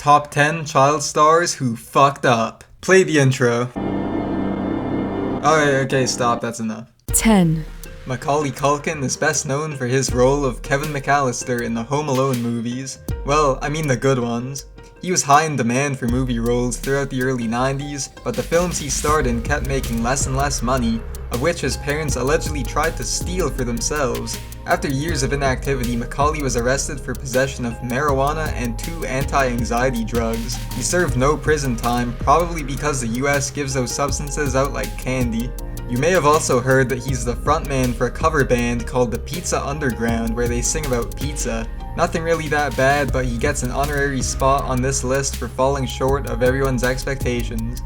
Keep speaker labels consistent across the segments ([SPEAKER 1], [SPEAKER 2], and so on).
[SPEAKER 1] Top 10 child stars who fucked up. Play the intro. Alright, okay, stop, that's enough.
[SPEAKER 2] 10.
[SPEAKER 1] Macaulay Culkin is best known for his role of Kevin McAllister in the Home Alone movies. Well, I mean the good ones. He was high in demand for movie roles throughout the early 90s, but the films he starred in kept making less and less money, of which his parents allegedly tried to steal for themselves. After years of inactivity, Macaulay was arrested for possession of marijuana and 2 anti-anxiety drugs. He served no prison time, probably because the US gives those substances out like candy. You may have also heard that he's the frontman for a cover band called the Pizza Underground, where they sing about pizza. Nothing really that bad, but he gets an honorary spot on this list for falling short of everyone's expectations.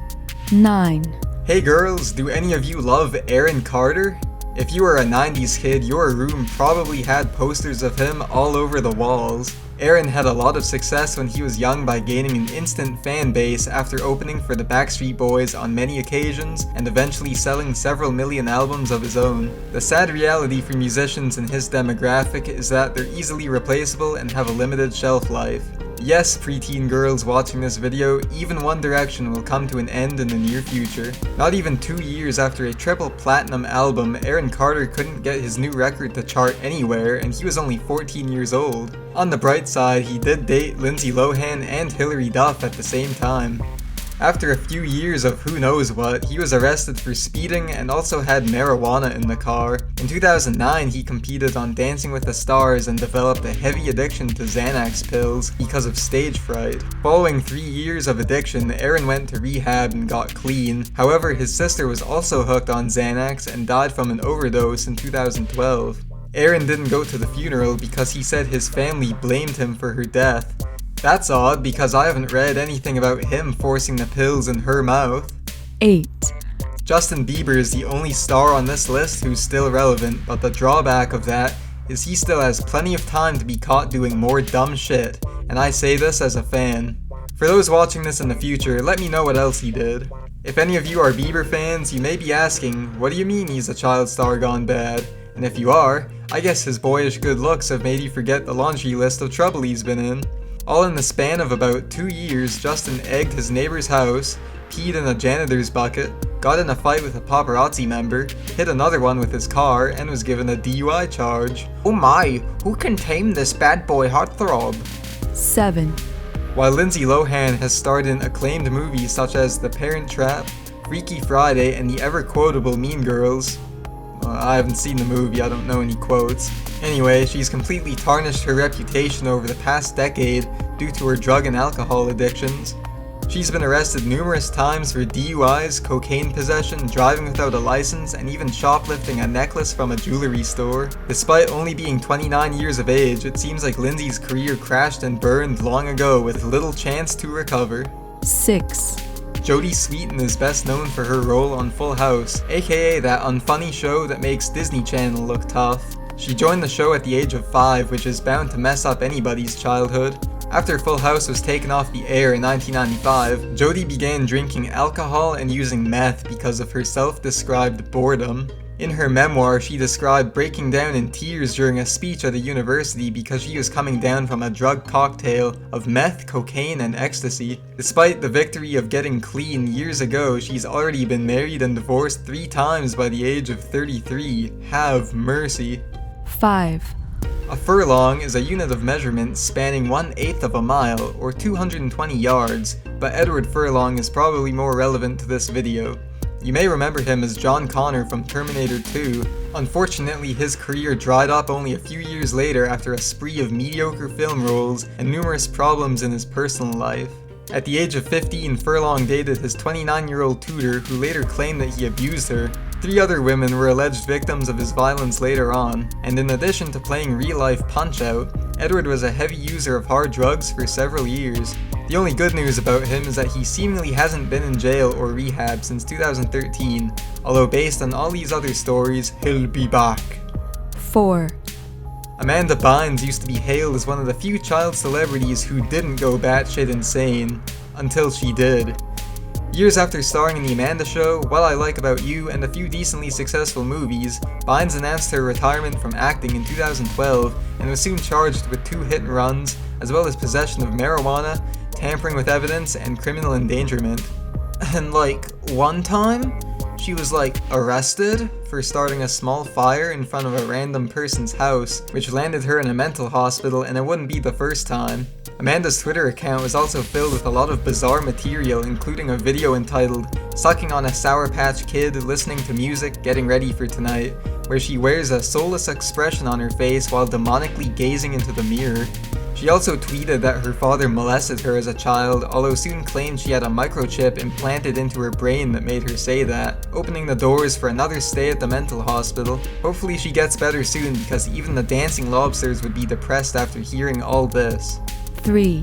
[SPEAKER 2] 9.
[SPEAKER 1] Hey girls, do any of you love Aaron Carter? If you were a 90s kid, your room probably had posters of him all over the walls. Aaron had a lot of success when he was young by gaining an instant fan base after opening for the Backstreet Boys on many occasions and eventually selling several million albums of his own. The sad reality for musicians in his demographic is that they're easily replaceable and have a limited shelf life. Yes, preteen girls watching this video, even One Direction will come to an end in the near future. Not even 2 years after a triple platinum album, Aaron Carter couldn't get his new record to chart anywhere, and he was only 14 years old. On the bright side, he did date Lindsay Lohan and Hilary Duff at the same time. After a few years of who knows what, he was arrested for speeding and also had marijuana in the car. In 2009, he competed on Dancing with the Stars and developed a heavy addiction to Xanax pills because of stage fright. Following 3 years of addiction, Aaron went to rehab and got clean. However, his sister was also hooked on Xanax and died from an overdose in 2012. Aaron didn't go to the funeral because he said his family blamed him for her death. That's odd because I haven't read anything about him forcing the pills in her mouth.
[SPEAKER 2] 8.
[SPEAKER 1] Justin Bieber is the only star on this list who's still relevant, but the drawback of that is he still has plenty of time to be caught doing more dumb shit, and I say this as a fan. For those watching this in the future, let me know what else he did. If any of you are Bieber fans, you may be asking, what do you mean he's a child star gone bad? And if you are, I guess his boyish good looks have made you forget the laundry list of trouble he's been in. All in the span of about 2 years, Justin egged his neighbor's house, peed in a janitor's bucket, got in a fight with a paparazzi member, hit another one with his car, and was given a DUI charge. Oh my, who can tame this bad boy heartthrob?
[SPEAKER 2] 7.
[SPEAKER 1] While Lindsay Lohan has starred in acclaimed movies such as The Parent Trap, Freaky Friday, and the ever-quotable Mean Girls, I haven't seen the movie, I don't know any quotes. Anyway, she's completely tarnished her reputation over the past decade due to her drug and alcohol addictions. She's been arrested numerous times for DUIs, cocaine possession, driving without a license, and even shoplifting a necklace from a jewelry store. Despite only being 29 years of age, it seems like Lindsay's career crashed and burned long ago with little chance to recover.
[SPEAKER 2] 6.
[SPEAKER 1] Jodie Sweetin is best known for her role on Full House, aka that unfunny show that makes Disney Channel look tough. She joined the show at the age of 5, which is bound to mess up anybody's childhood. After Full House was taken off the air in 1995, Jodie began drinking alcohol and using meth because of her self-described boredom. In her memoir, she described breaking down in tears during a speech at a university because she was coming down from a drug cocktail of meth, cocaine, and ecstasy. Despite the victory of getting clean years ago, she's already been married and divorced 3 times by the age of 33. Have mercy.
[SPEAKER 2] 5.
[SPEAKER 1] A furlong is a unit of measurement spanning 1/8 of a mile, or 220 yards, but Edward Furlong is probably more relevant to this video. You may remember him as John Connor from Terminator 2. Unfortunately, his career dried up only a few years later after a spree of mediocre film roles and numerous problems in his personal life. At the age of 15, Furlong dated his 29-year-old tutor, who later claimed that he abused her. 3 other women were alleged victims of his violence later on, and in addition to playing real-life Punch-Out, Edward was a heavy user of hard drugs for several years. The only good news about him is that he seemingly hasn't been in jail or rehab since 2013, although based on all these other stories, he'll be back.
[SPEAKER 2] 4.
[SPEAKER 1] Amanda Bynes used to be hailed as one of the few child celebrities who didn't go batshit insane, until she did. Years after starring in The Amanda Show, What I Like About You, and a few decently successful movies, Bynes announced her retirement from acting in 2012 and was soon charged with 2 hit and runs, as well as possession of marijuana, tampering with evidence, and criminal endangerment. And like, one time, she was like arrested for starting a small fire in front of a random person's house, which landed her in a mental hospital, and it wouldn't be the first time. Amanda's Twitter account was also filled with a lot of bizarre material, including a video entitled "Sucking on a Sour Patch Kid, Listening to Music, Getting Ready for Tonight," where she wears a soulless expression on her face while demonically gazing into the mirror. She also tweeted that her father molested her as a child, although soon claimed she had a microchip implanted into her brain that made her say that, opening the doors for another stay at the mental hospital. Hopefully she gets better soon, because even the dancing lobsters would be depressed after hearing all this.
[SPEAKER 2] 3,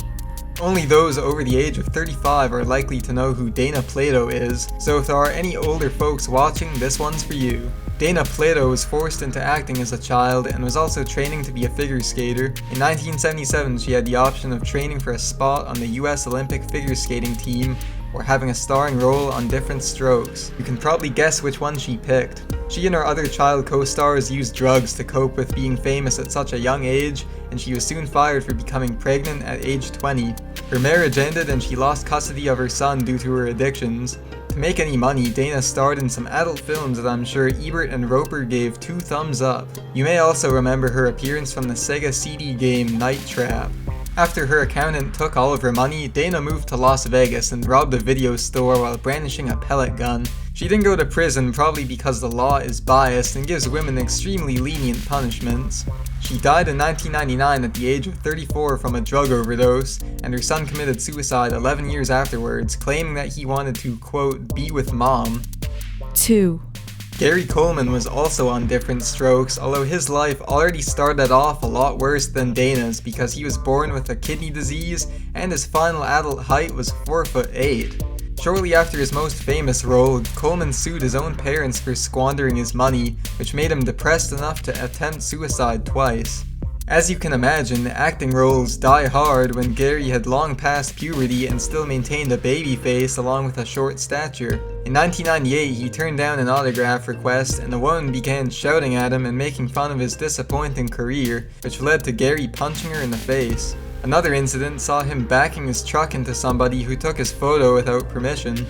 [SPEAKER 1] Only those over the age of 35 are likely to know who Dana Plato is, so if there are any older folks watching, this one's for you. Dana Plato was forced into acting as a child and was also training to be a figure skater. In 1977, she had the option of training for a spot on the US Olympic figure skating team or having a starring role on different strokes. You can probably guess which one she picked. She and her other child co-stars used drugs to cope with being famous at such a young age, and she was soon fired for becoming pregnant at age 20. Her marriage ended and she lost custody of her son due to her addictions. To make any money, Dana starred in some adult films that I'm sure Ebert and Roper gave 2 thumbs up. You may also remember her appearance from the Sega CD game Night Trap. After her accountant took all of her money, Dana moved to Las Vegas and robbed a video store while brandishing a pellet gun. She didn't go to prison probably because the law is biased and gives women extremely lenient punishments. She died in 1999 at the age of 34 from a drug overdose, and her son committed suicide 11 years afterwards, claiming that he wanted to, quote, be with mom.
[SPEAKER 2] 2,
[SPEAKER 1] Gary Coleman was also on different strokes, although his life already started off a lot worse than Dana's because he was born with a kidney disease and his final adult height was 4'8". Shortly after his most famous role, Coleman sued his own parents for squandering his money, which made him depressed enough to attempt suicide twice. As you can imagine, acting roles die hard when Gary had long passed puberty and still maintained a baby face along with a short stature. In 1998, he turned down an autograph request and a woman began shouting at him and making fun of his disappointing career, which led to Gary punching her in the face. Another incident saw him backing his truck into somebody who took his photo without permission.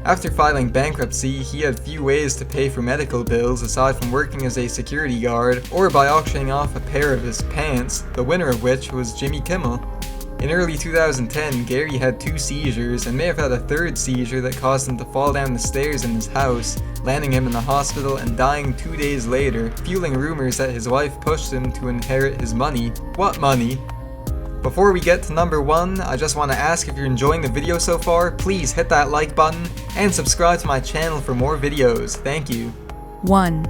[SPEAKER 1] After filing bankruptcy, he had few ways to pay for medical bills aside from working as a security guard or by auctioning off a pair of his pants, the winner of which was Jimmy Kimmel. In early 2010, Gary had 2 seizures and may have had a 3rd seizure that caused him to fall down the stairs in his house, landing him in the hospital and dying 2 days later, fueling rumors that his wife pushed him to inherit his money. What money? Before we get to number 1, I just want to ask if you're enjoying the video so far, please hit that like button and subscribe to my channel for more videos. Thank you.
[SPEAKER 2] 1,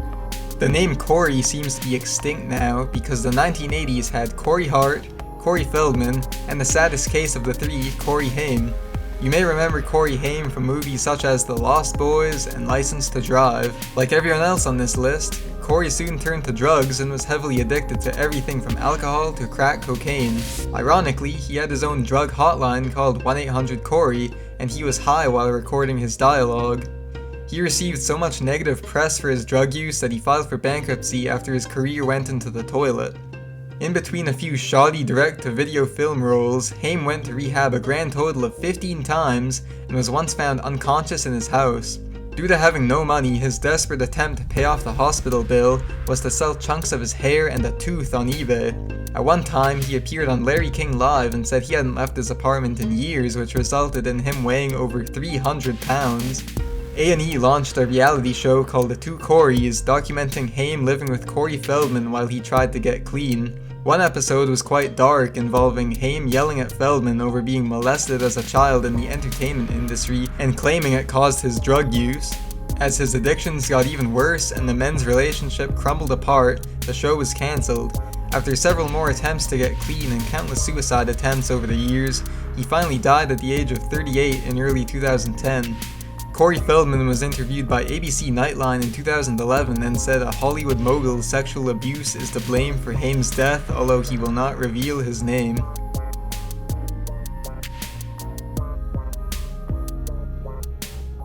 [SPEAKER 1] The name Corey seems to be extinct now because the 1980s had Corey Hart, Corey Feldman, and the saddest case of the 3, Corey Haim. You may remember Corey Haim from movies such as The Lost Boys and License to Drive. Like everyone else on this list, Corey soon turned to drugs and was heavily addicted to everything from alcohol to crack cocaine. Ironically, he had his own drug hotline called 1-800-COREY, and he was high while recording his dialogue. He received so much negative press for his drug use that he filed for bankruptcy after his career went into the toilet. In between a few shoddy direct-to-video film roles, Haim went to rehab a grand total of 15 times and was once found unconscious in his house. Due to having no money, his desperate attempt to pay off the hospital bill was to sell chunks of his hair and a tooth on eBay. At one time, he appeared on Larry King Live and said he hadn't left his apartment in years, which resulted in him weighing over 300 pounds. A&E launched a reality show called The 2 Coreys, documenting Haim living with Corey Feldman while he tried to get clean. One episode was quite dark, involving Haim yelling at Feldman over being molested as a child in the entertainment industry and claiming it caused his drug use. As his addictions got even worse and the men's relationship crumbled apart, the show was cancelled. After several more attempts to get clean and countless suicide attempts over the years, he finally died at the age of 38 in early 2010. Corey Feldman was interviewed by ABC Nightline in 2011 and said a Hollywood mogul's sexual abuse is to blame for Haim's death, although he will not reveal his name.